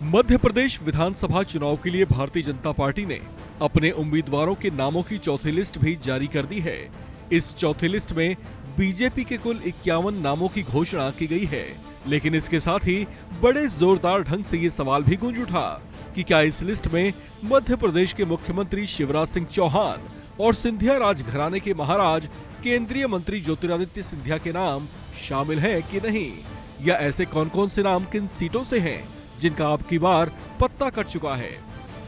मध्य प्रदेश विधानसभा चुनाव के लिए भारतीय जनता पार्टी ने अपने उम्मीदवारों के नामों की चौथी लिस्ट भी जारी कर दी है। इस चौथी लिस्ट में बीजेपी के कुल 51 नामों की घोषणा की गई है, लेकिन इसके साथ ही बड़े जोरदार ढंग से ये सवाल भी गूंज उठा कि क्या इस लिस्ट में मध्य प्रदेश के मुख्यमंत्री शिवराज सिंह चौहान और सिंधिया राज घराने के महाराज केंद्रीय मंत्री ज्योतिरादित्य सिंधिया के नाम शामिल हैं कि नहीं, या ऐसे कौन कौन से नाम किन सीटों से हैं जिनका अब की बार पत्ता कट चुका है।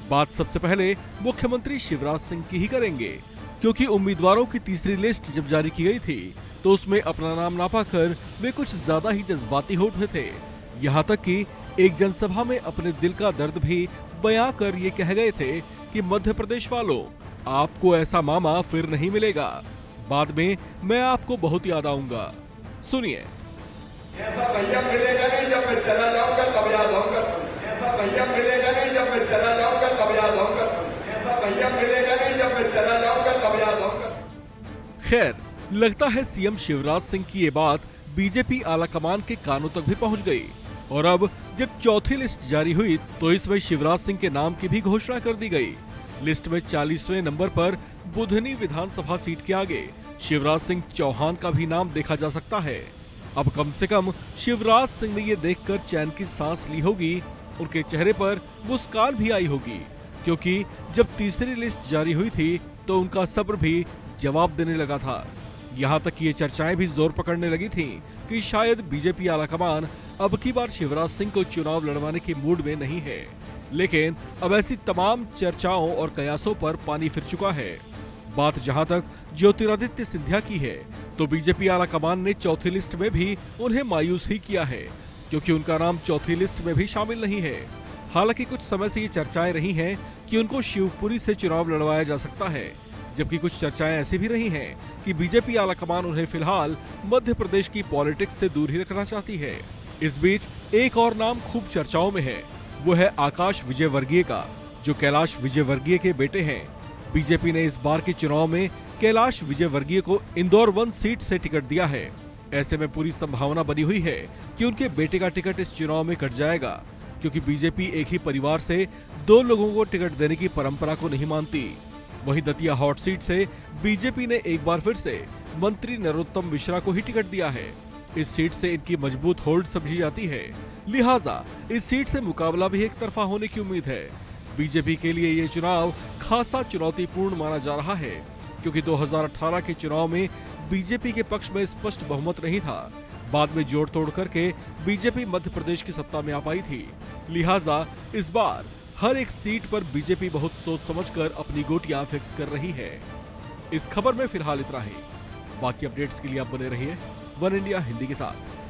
बात सबसे पहले मुख्यमंत्री शिवराज सिंह की ही करेंगे, क्योंकि उम्मीदवारों की तीसरी लिस्ट जब जारी की गई थी तो उसमें अपना नाम ना पाकर वे कुछ ज्यादा ही जज्बाती हो उठे थे। यहाँ तक कि एक जनसभा में अपने दिल का दर्द भी बयां कर ये कह गए थे कि मध्य प्रदेश वालों, आपको ऐसा मामा फिर नहीं मिलेगा, बाद में मैं आपको बहुत याद आऊंगा। सुनिए। ऐसा भैया मिलेगा नहीं, जब मैं चला जाऊंगा तब याद आऊंगा तुम्हें। ऐसा भैया मिलेगा नहीं, जब मैं चला जाऊंगा तब याद आऊंगा तुम्हें। ऐसा भैया मिलेगा नहीं, जब मैं चला जाऊंगा तब याद आऊंगा। खैर, लगता है सीएम शिवराज सिंह की ये बात बीजेपी आलाकमान के कानों तक भी पहुंच गई, और अब जब चौथी लिस्ट जारी हुई तो इसमें शिवराज सिंह के नाम की भी घोषणा कर दी गई। लिस्ट में 40वें नंबर पर बुधनी विधानसभा सीट के आगे शिवराज सिंह चौहान का भी नाम देखा जा सकता है। अब कम से कम शिवराज सिंह ने ये देखकर चैन की सांस ली होगी, उनके चेहरे पर मुस्कान भी आई होगी, क्योंकि जब तीसरी लिस्ट जारी हुई थी तो उनका सब्र भी जवाब देने लगा था। यहाँ तक ये चर्चाएं भी जोर पकड़ने लगी थीं कि शायद बीजेपी आलाकमान अब की बार शिवराज सिंह को चुनाव लड़वाने के मूड में नहीं है, लेकिन अब ऐसी तमाम चर्चाओं और कयासों पर पानी फिर चुका है। बात जहां तक ज्योतिरादित्य सिंधिया की है तो बीजेपी आलाकमान ने चौथी लिस्ट में भी उन्हें मायूस ही किया है, क्योंकि उनका नाम चौथी लिस्ट में भी शामिल नहीं है। हालांकि कुछ समय से ये चर्चाएं रही हैं कि उनको शिवपुरी से चुनाव लड़वाया जा सकता है, जबकि कुछ चर्चाएं ऐसी भी रही हैं कि बीजेपी आलाकमान उन्हें फिलहाल मध्य प्रदेश की पॉलिटिक्स से दूर ही रखना चाहती है। इस बीच एक और नाम खूब चर्चाओं में है, वो है आकाश विजयवर्गीय का, जो कैलाश विजयवर्गीय के बेटे हैं। बीजेपी ने इस बार के चुनाव में कैलाश विजयवर्गीय को इंदौर 1 सीट से टिकट दिया है। ऐसे में पूरी संभावना बनी हुई है कि उनके बेटे का टिकट इस चुनाव में कट जाएगा, क्योंकि बीजेपी एक ही परिवार से 2 लोगों को टिकट देने की परंपरा को नहीं मानती। वहीं दतिया हॉट सीट से बीजेपी ने एक बार फिर से मंत्री नरोत्तम मिश्रा को ही टिकट दिया है। इस सीट से इनकी मजबूत होल्ड समझी जाती है, लिहाजा इस सीट से मुकाबला भी एक तरफा होने की उम्मीद है। बीजेपी के लिए ये चुनाव खासा चुनौतीपूर्ण माना जा रहा है, क्योंकि 2018 के चुनाव में बीजेपी के पक्ष में स्पष्ट बहुमत नहीं था। बाद में जोड़ तोड़ करके बीजेपी मध्य प्रदेश की सत्ता में आ पाई थी। लिहाजा इस बार हर एक सीट पर बीजेपी बहुत सोच समझकर अपनी गोटियां फिक्स कर रही है। इस खबर में फिलहाल इतना ही। बाकी अपडेट्स के लिए आप बने रहिए वन इंडिया हिंदी के साथ।